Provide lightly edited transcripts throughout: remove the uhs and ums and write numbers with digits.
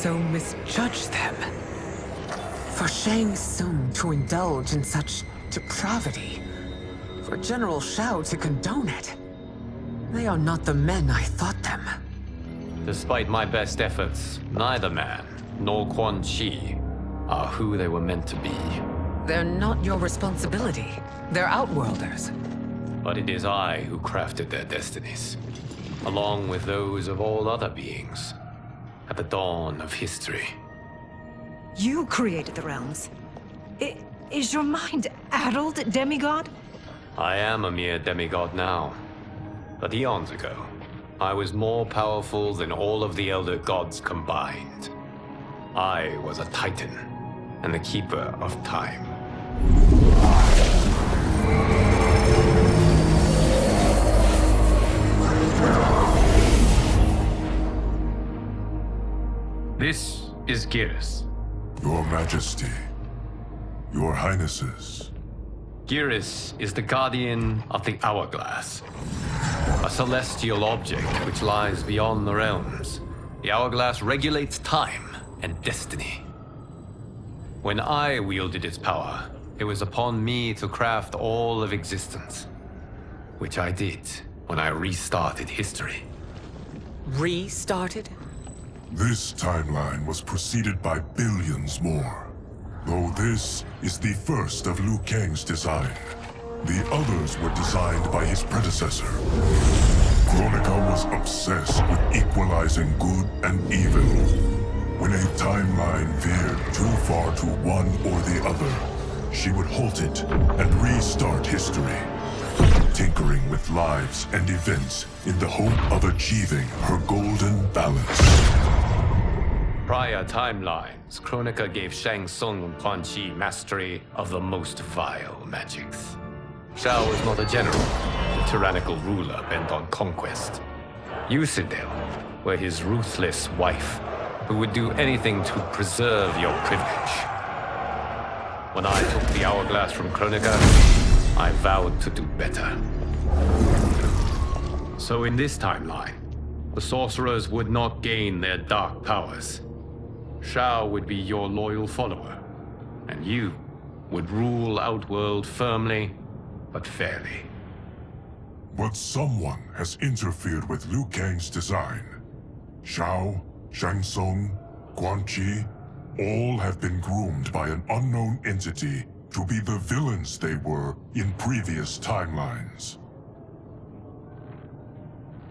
so misjudge them? For Shang Tsung to indulge in such depravity, for General Shao to condone it, they are not the men I thought them. Despite my best efforts, neither man nor Quan Chi are who they were meant to be. They're not your responsibility. They're Outworlders. But it is I who crafted their destinies, along with those of all other beings, at the dawn of history. You created the realms. Is your mind addled, demigod? I am a mere demigod now, but eons ago, I was more powerful than all of the Elder Gods combined. I was a Titan, and the Keeper of Time. This is Geras. Your Majesty, Your Highnesses. Geras is the guardian of the Hourglass, a celestial object which lies beyond the realms. The Hourglass regulates time and destiny. When I wielded its power, it was upon me to craft all of existence, which I did when I restarted history. Restarted? This timeline was preceded by billions more. Though this is the first of Liu Kang's design, the others were designed by his predecessor. Kronika was obsessed with equalizing good and evil. When a timeline veered too far to one or the other, she would halt it and restart history, tinkering with lives and events in the hope of achieving her golden balance. Prior timelines, Kronika gave Shang Tsung and Quan Chi mastery of the most vile magics. Shao was not a general, a tyrannical ruler bent on conquest. You, Sindel, were his ruthless wife, who would do anything to preserve your privilege. When I took the Hourglass from Kronika, I vowed to do better. So in this timeline, the sorcerers would not gain their dark powers. Shao would be your loyal follower, and you would rule Outworld firmly, but fairly. But someone has interfered with Liu Kang's design. Shao, Shang Tsung, Quan Chi, all have been groomed by an unknown entity to be the villains they were in previous timelines.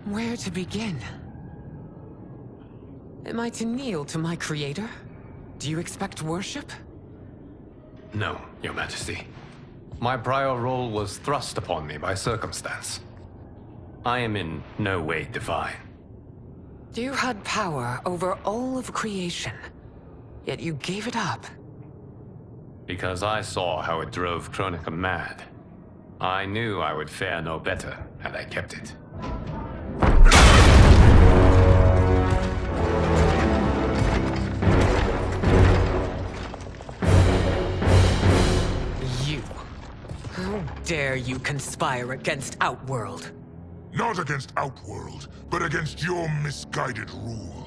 Where to begin? Am I to kneel to my creator? Do you expect worship? No, Your Majesty. My prior role was thrust upon me by circumstance. I am in no way divine. You had power over all of creation, yet you gave it up. Because I saw how it drove Kronika mad. I knew I would fare no better had I kept it. How dare you conspire against Outworld? Not against Outworld, but against your misguided rule.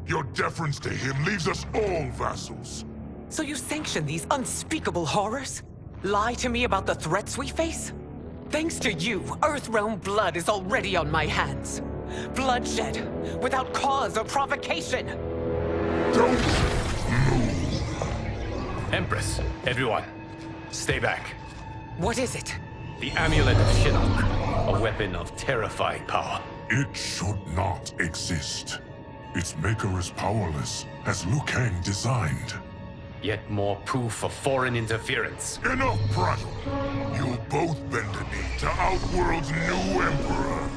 Your deference to him leaves us all vassals. So you sanction these unspeakable horrors? Lie to me about the threats we face? Thanks to you, Earthrealm blood is already on my hands. Bloodshed, without cause or provocation. Don't move. Empress, everyone, stay back. What is it? The Amulet of Shinnok, a weapon of terrifying power. It should not exist. Its maker is powerless, as Liu Kang designed. Yet more proof of foreign interference. Enough prattle! You'll both bend a knee to Outworld's new emperor.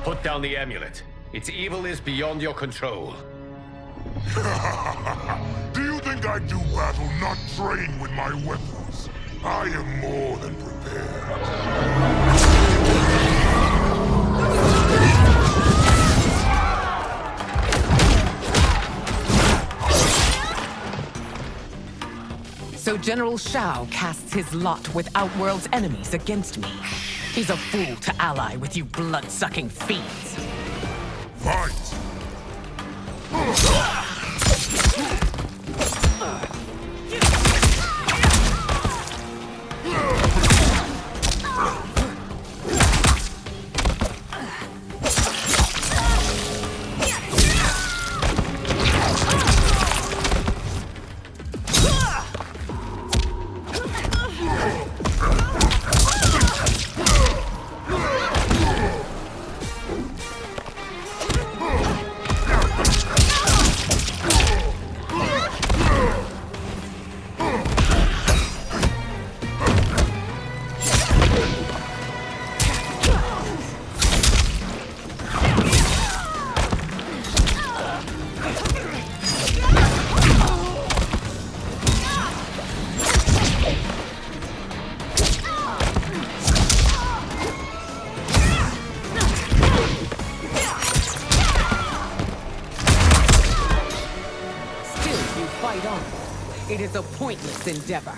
Put down the amulet. Its evil is beyond your control. Do you think I do battle not trained with my weapons? I am more than prepared. So General Shao casts his lot with Outworld's enemies against me. He's a fool to ally with you blood-sucking fiends. Fight! fight on. It is a pointless endeavor.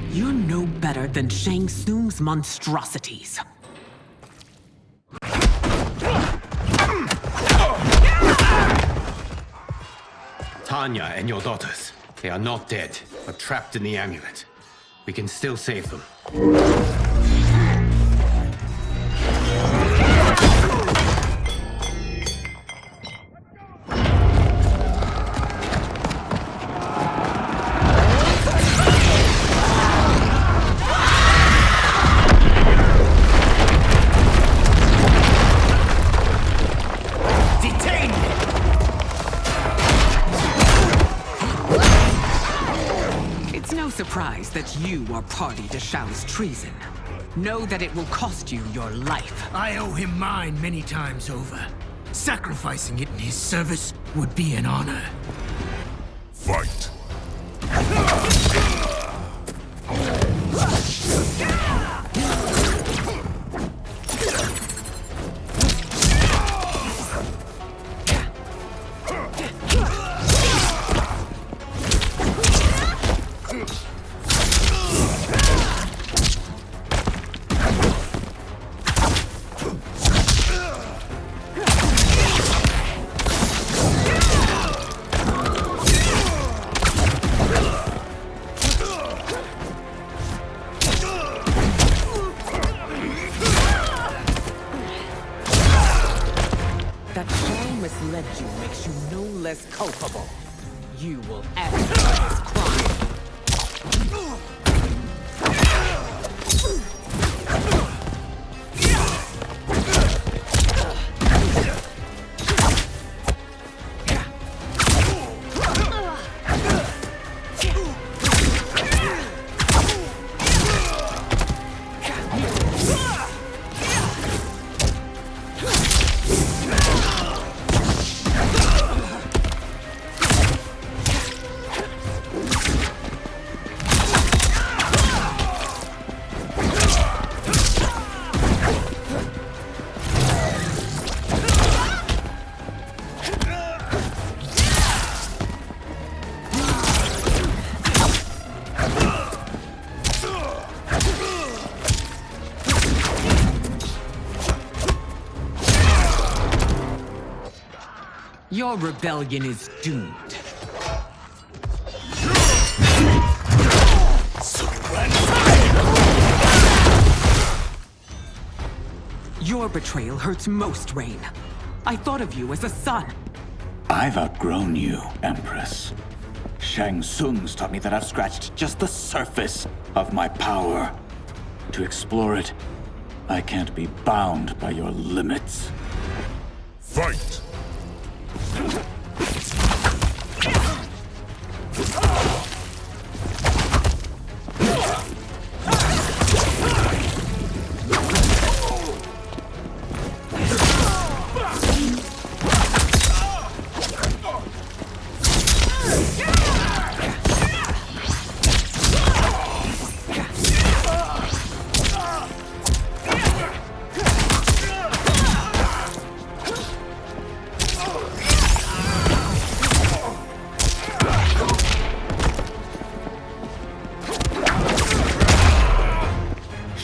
You're no better than Shang Tsung's monstrosities. Tanya and your daughters. They are not dead, but trapped in the amulet. We can still save them. Surprised that you are party to Shao's treason. Know that it will cost you your life. I owe him mine many times over. Sacrificing it in his service would be an honor. Fight! That Shao misled you makes you no less culpable. You will answer for his crime. Your rebellion is doomed. Your betrayal hurts most, Rain. I thought of you as a son. I've outgrown you, Empress. Shang Tsung's taught me that I've scratched just the surface of my power. To explore it, I can't be bound by your limits. Fight!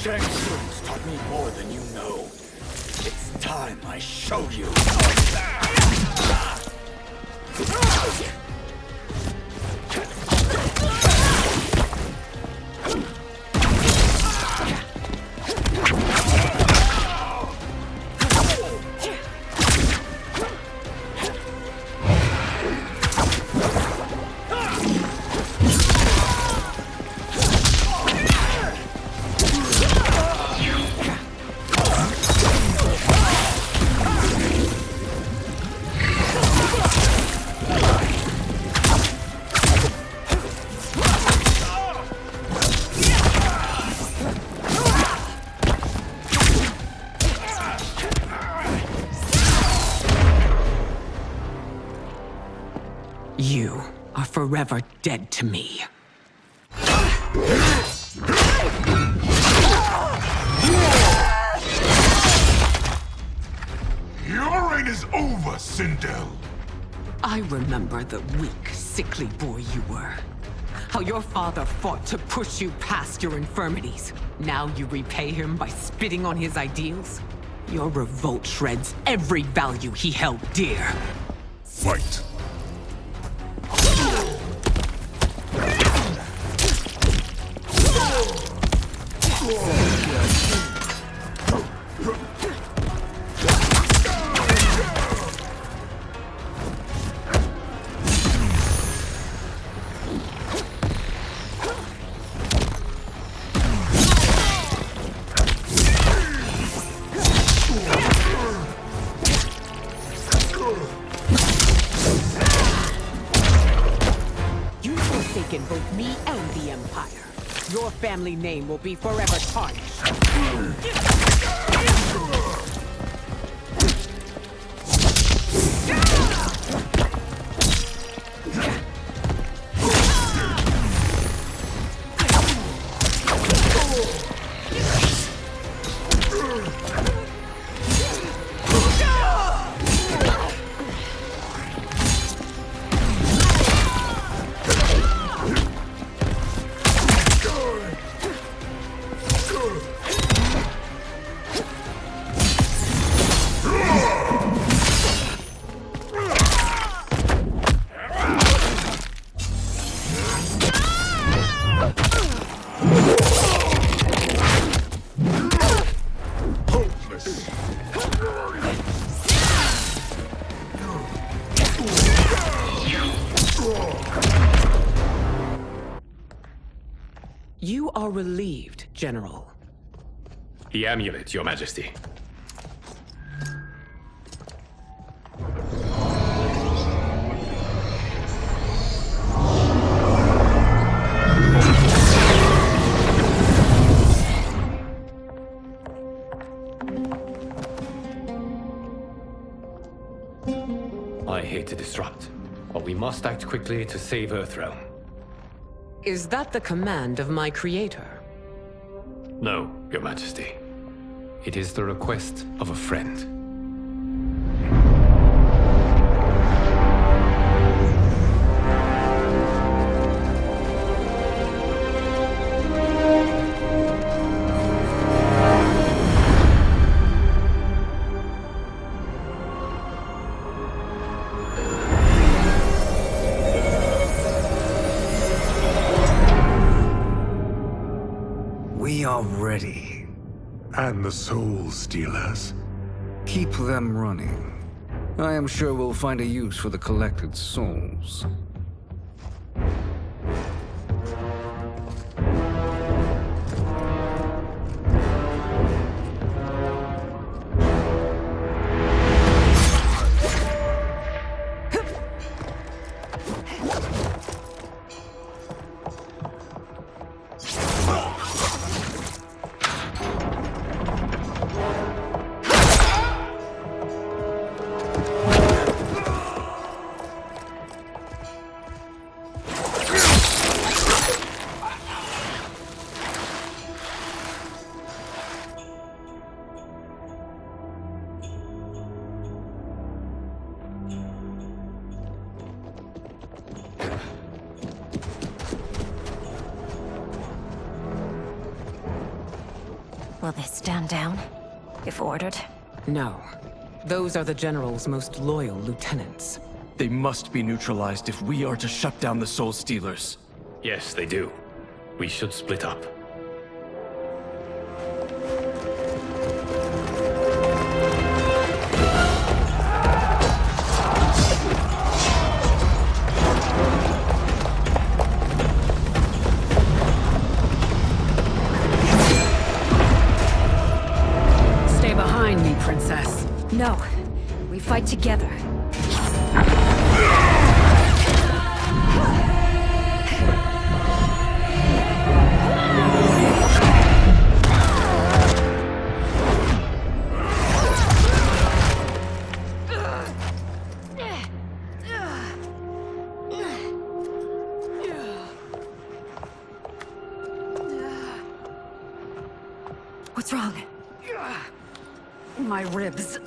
Shang Tsung's taught me more than you know. It's time I show you. You are forever dead to me. Your reign is over, Sindel. I remember the weak, sickly boy you were. How your father fought to push you past your infirmities. Now you repay him by spitting on his ideals? Your revolt shreds every value he held dear. Fight. You've forsaken both me and the Empire. Your family name will be forever tarnished. You are relieved, General. The amulet, Your Majesty. I hate to disrupt, but we must act quickly to save Earthrealm. Is that the command of my creator? No, Your Majesty. It is the request of a friend. We are ready. And the Soul Stealers? Keep them running. I am sure we'll find a use for the collected souls. Will they stand down, if ordered? No. Those are the General's most loyal lieutenants. They must be neutralized if we are to shut down the Soul Stealers. Yes, they do. We should split up. Stay behind me, Princess. No. We fight together. What's wrong? My ribs.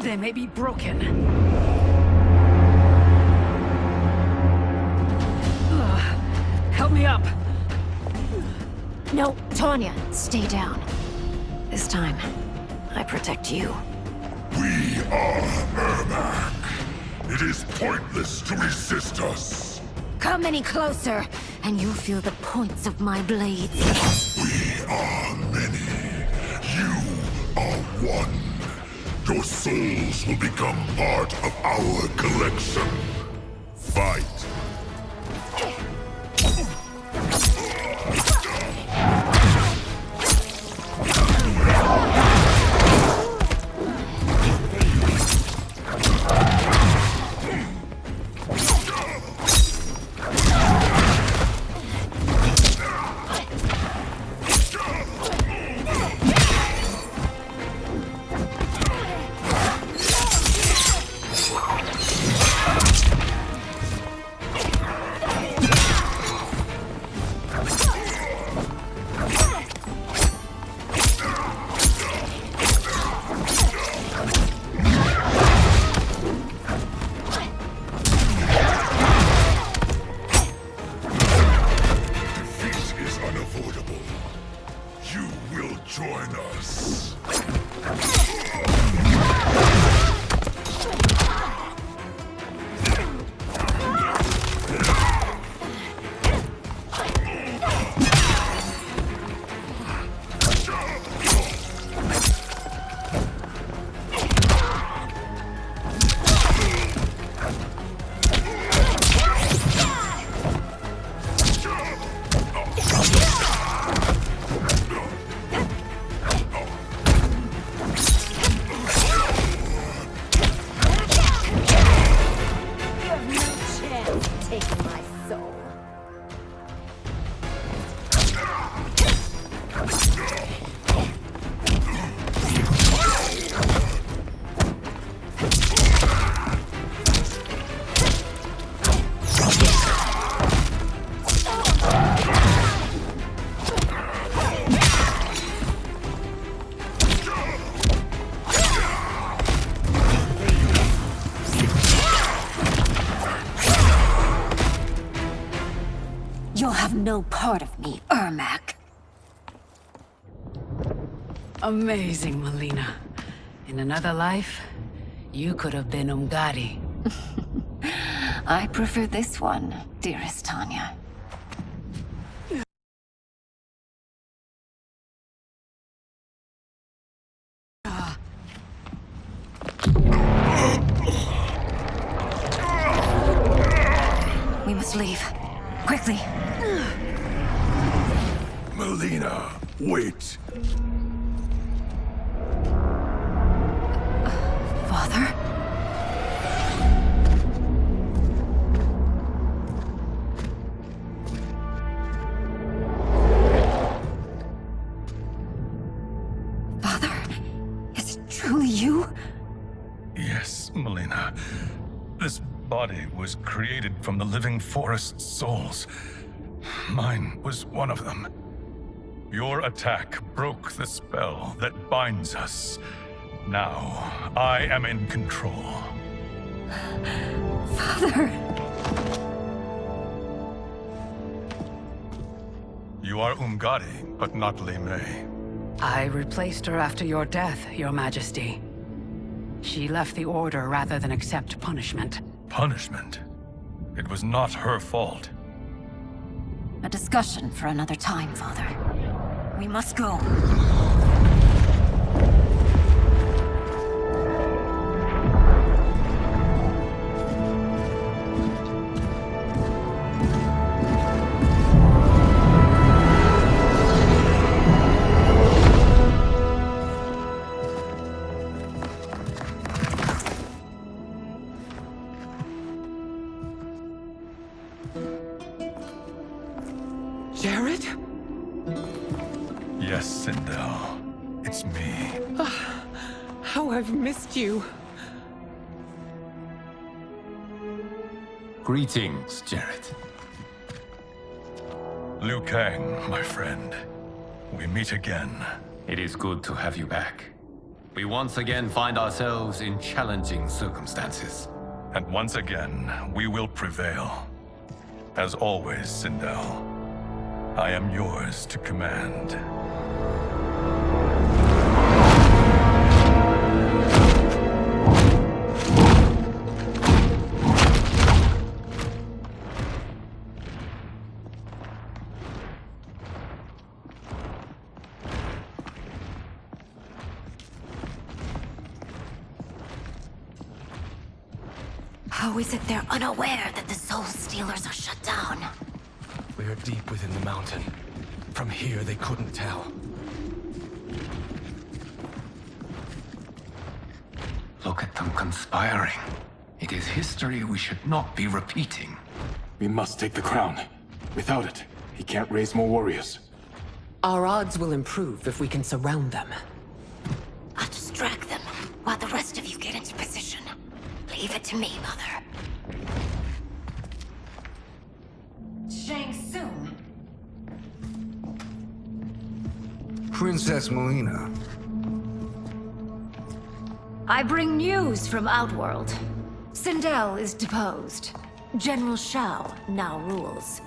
They may be broken. Help me up. No, Tanya, stay down. This time, I protect you. We are Ermac. It is pointless to resist us. Come any closer, and you'll feel the points of my blades. We are many. You are one. Your souls will become part of our collection. Fight. You'll have no part of me, Ermac. Amazing, Mileena. In another life, you could have been Umgadi. I prefer this one, dearest Tanya. We must leave. Quickly. Mileena, wait. Father? Father? Is it truly you? Yes, Mileena. This body was created from the living forest's souls. Mine was one of them. Your attack broke the spell that binds us. Now, I am in control. Father! You are Umgadi, but not Lei Mei. I replaced her after your death, Your Majesty. She left the Order rather than accept punishment. Punishment? It was not her fault. A discussion for another time, Father. We must go. Jared? Yes, Sindel. It's me. How I've missed you. Greetings, Jared. Liu Kang, my friend. We meet again. It is good to have you back. We once again find ourselves in challenging circumstances. And once again, we will prevail. As always, Sindel, I am yours to command. How is it they're unaware that the Soul Stealers are shut down? We are deep within the mountain. From here, they couldn't tell. Look at them conspiring. It is history we should not be repeating. We must take the crown. Without it, he can't raise more warriors. Our odds will improve if we can surround them. I'll distract them while the rest of you get into position. Leave it to me, Mother. Shang Tsung. Princess Mileena. I bring news from Outworld. Sindel is deposed. General Shao now rules.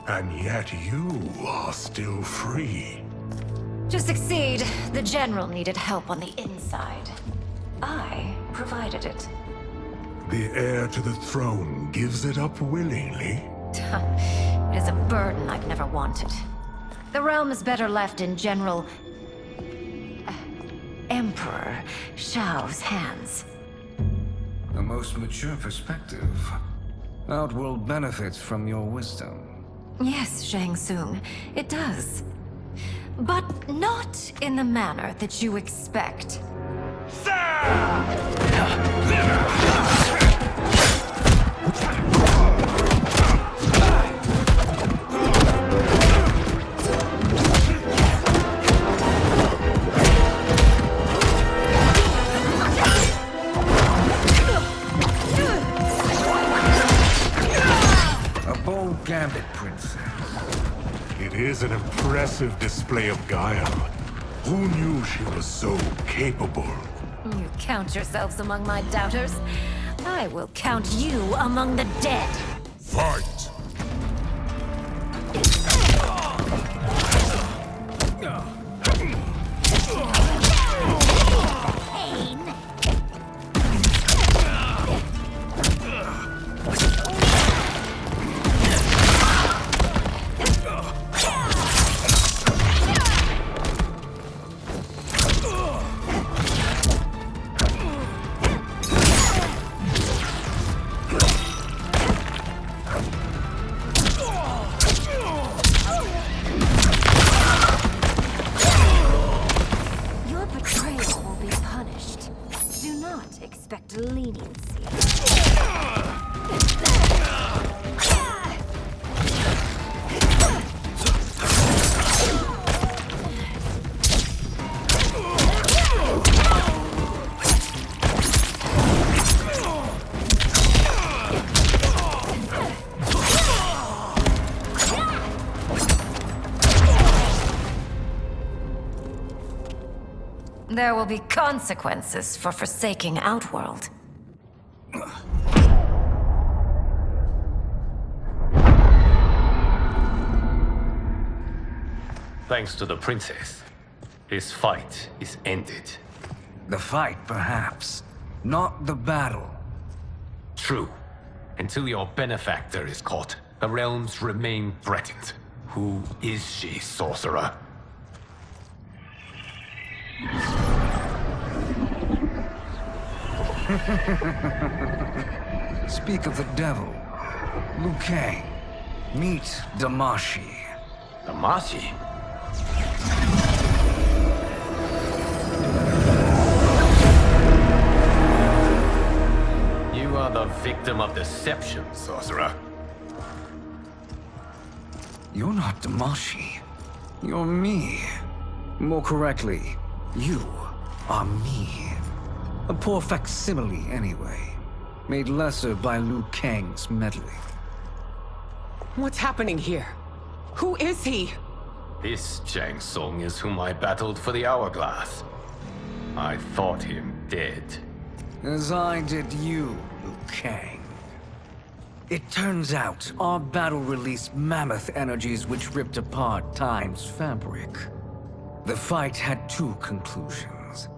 And yet you are still free. To succeed, the General needed help on the inside. I provided it. The heir to the throne gives it up willingly. It is a burden I've never wanted. The realm is better left in General... Emperor Shao's hands. A most mature perspective. Outworld benefits from your wisdom. Yes, Shang Tsung, it does. But not in the manner that you expect. A bold Gambit, Princess. It is an impressive display of guile. Who knew she was so capable? You count yourselves among my doubters. I will count you among the dead. Fight! Your betrayal will be punished. Do not expect leniency. There will be consequences for forsaking Outworld. Thanks to the princess, This fight is ended. The fight, perhaps. Not the battle. True. Until your benefactor is caught, the realms remain threatened. Who is she, sorcerer? Speak of the devil. Liu Kang. Meet Damashi. Damashi? You are the victim of deception, sorcerer. You're not Damashi. You're me. More correctly, you are me. A poor facsimile, anyway. Made lesser by Liu Kang's meddling. What's happening here? Who is he? This Shang Tsung is whom I battled for the Hourglass. I thought him dead. As I did you, Liu Kang. It turns out our battle released mammoth energies which ripped apart time's fabric. The fight had two conclusions.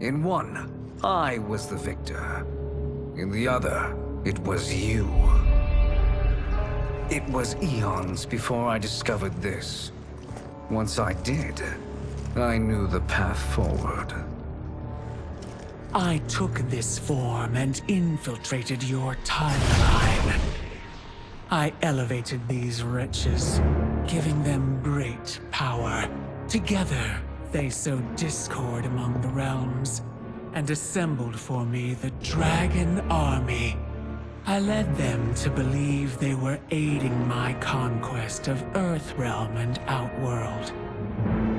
In one, I was the victor. In the other, it was you. It was eons before I discovered this. Once I did, I knew the path forward. I took this form and infiltrated your timeline. I elevated these wretches, giving them great power. Together, they sowed discord among the realms, and assembled for me the Dragon Army. I led them to believe they were aiding my conquest of Earthrealm and Outworld.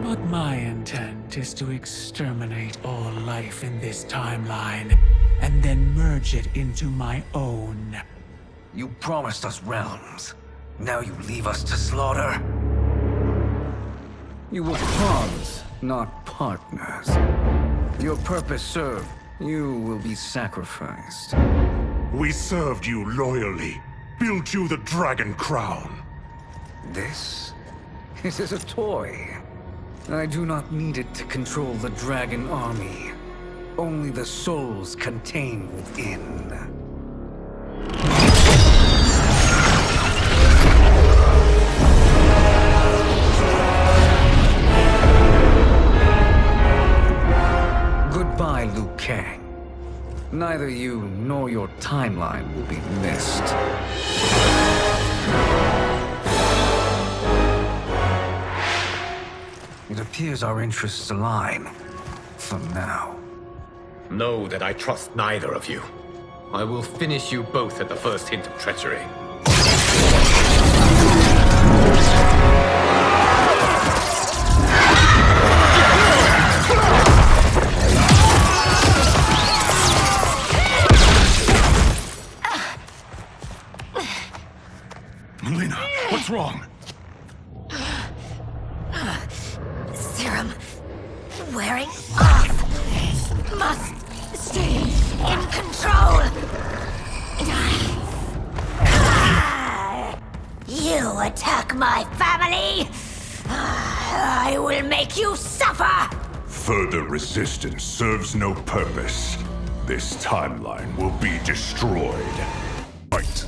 But my intent is to exterminate all life in this timeline, and then merge it into my own. You promised us realms. Now you leave us to slaughter? You were pawns, not partners. Your purpose served. You will be sacrificed. We served you loyally, built you the Dragon Crown. This is a toy. I do not need it to control the Dragon Army. Only the souls contained within. Goodbye, Liu Kang. Neither you nor your timeline will be missed. It appears our interests align. For now. Know that I trust neither of you. I will finish you both at the first hint of treachery. Mileena, what's wrong? Serum wearing off. Must stay in control. You attack my family. I will make you suffer. Further resistance serves no purpose. This timeline will be destroyed. Fight.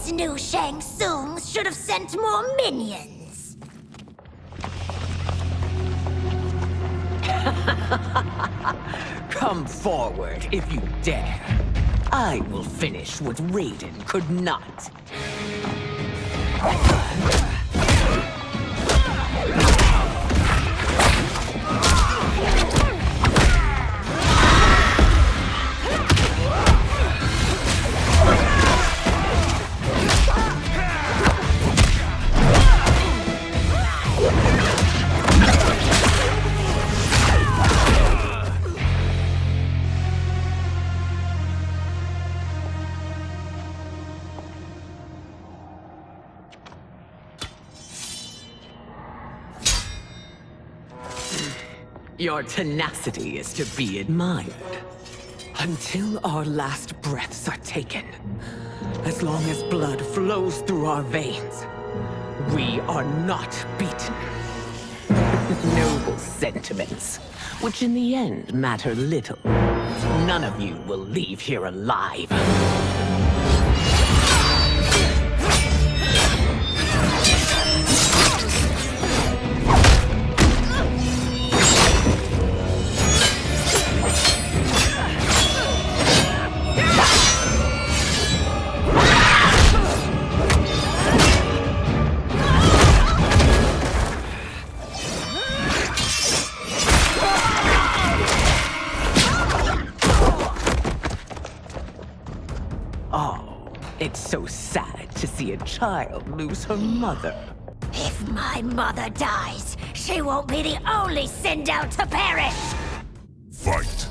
These new Shang Tsungs should have sent more minions. Come forward if you dare. I will finish what Raiden could not. Your tenacity is to be admired. Until our last breaths are taken, as long as blood flows through our veins, we are not beaten. Noble sentiments, which in the end matter little. None of you will leave here alive. It's so sad to see a child lose her mother. If my mother dies, she won't be the only Sindel to perish! Fight!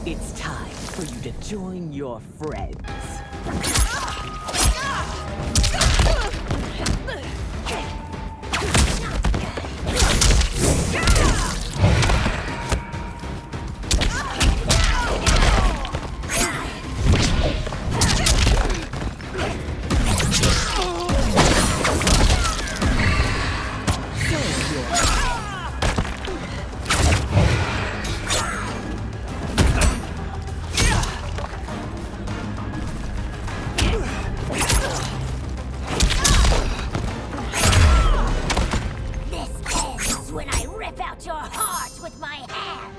It's time for you to join your friends. Your heart with my hands!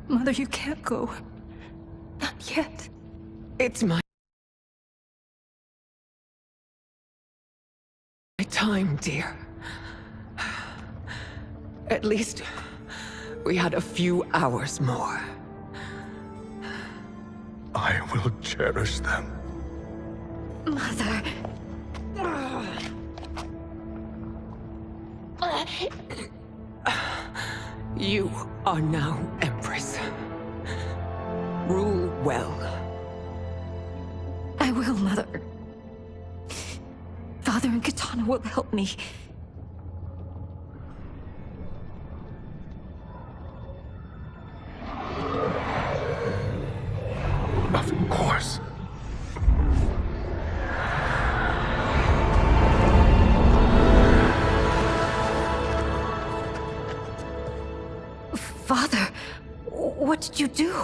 Mother, you can't go. Not yet. It's my time, dear. At least we had a few hours more. I will cherish them. Mother. You are now Empress. Rule well. I will, Mother. Katana will help me. Of course. Father, what did you do?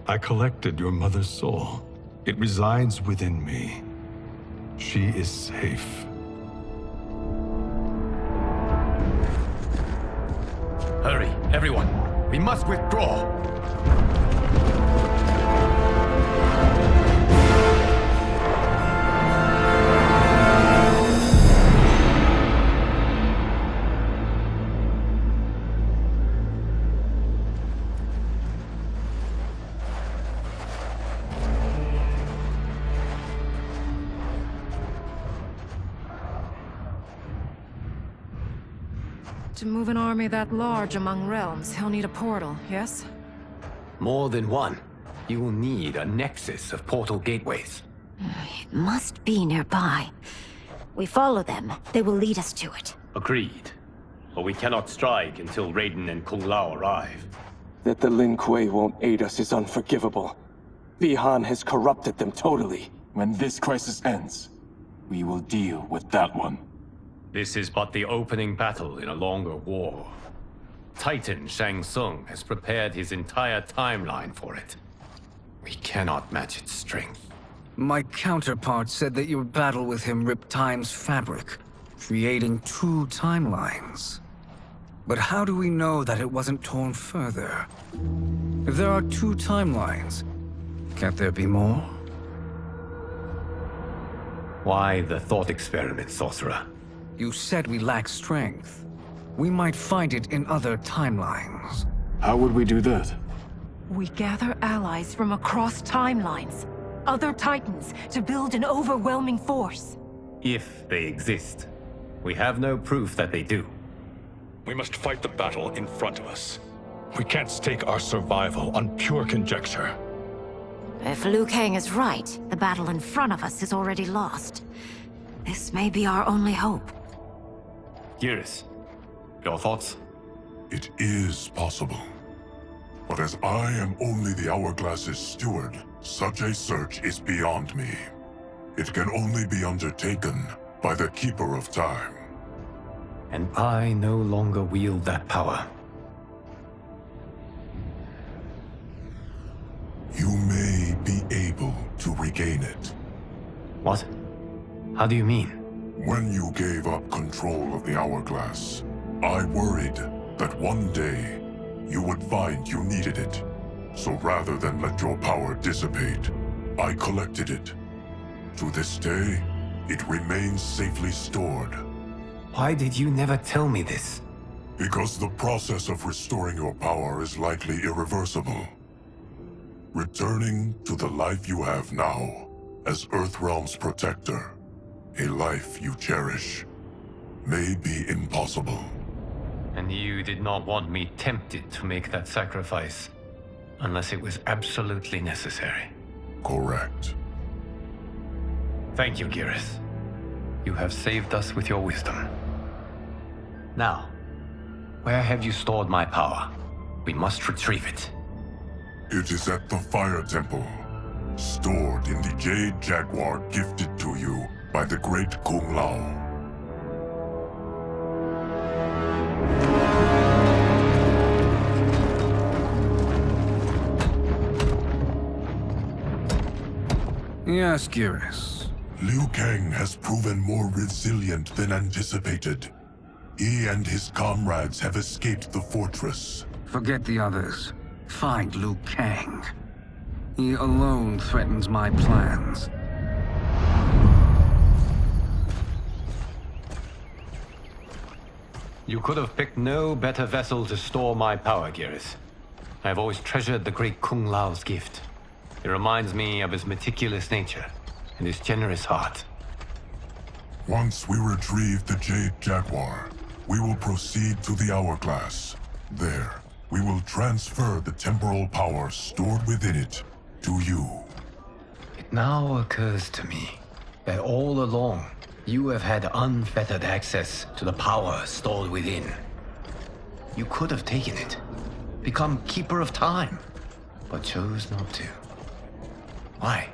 I collected your mother's soul. It resides within me. She is safe. Hurry, everyone. We must withdraw. To move an army that large among realms, he'll need a portal, yes? More than one. You will need a nexus of portal gateways. It must be nearby. We follow them, they will lead us to it. Agreed. But we cannot strike until Raiden and Kung Lao arrive. That the Lin Kuei won't aid us is unforgivable. Bihan has corrupted them totally. When this crisis ends, we will deal with that one. This is but the opening battle in a longer war. Titan Shang Tsung has prepared his entire timeline for it. We cannot match its strength. My counterpart said that your battle with him ripped time's fabric, creating two timelines. But how do we know that it wasn't torn further? If there are two timelines, can't there be more? Why the thought experiment, sorcerer? You said we lack strength. We might find it in other timelines. How would we do that? We gather allies from across timelines, other titans, to build an overwhelming force. If they exist. We have no proof that they do. We must fight the battle in front of us. We can't stake our survival on pure conjecture. If Liu Kang is right, the battle in front of us is already lost. This may be our only hope. Geras, your thoughts? It is possible. But as I am only the Hourglass's steward, such a search is beyond me. It can only be undertaken by the Keeper of Time. And I no longer wield that power. You may be able to regain it. What? How do you mean? When you gave up control of the Hourglass, I worried that one day you would find you needed it. So rather than let your power dissipate, I collected it. To this day, it remains safely stored. Why did you never tell me this? Because the process of restoring your power is likely irreversible. Returning to the life you have now, as Earthrealm's protector, a life you cherish, may be impossible. And you did not want me tempted to make that sacrifice, unless it was absolutely necessary. Correct. Thank you, Geras. You have saved us with your wisdom. Now, where have you stored my power? We must retrieve it. It is at the Fire Temple, stored in the Jade Jaguar gifted to you by the great Kung Lao. Yes, Geras. Liu Kang has proven more resilient than anticipated. He and his comrades have escaped the fortress. Forget the others. Find Liu Kang. He alone threatens my plans. You could have picked no better vessel to store my power, Geras. I have always treasured the great Kung Lao's gift. It reminds me of his meticulous nature and his generous heart. Once we retrieve the Jade Jaguar, we will proceed to the Hourglass. There, we will transfer the temporal power stored within it to you. It now occurs to me that all along, You have had unfettered access to the power stored within. You could have taken it, become Keeper of Time, but chose not to. Why?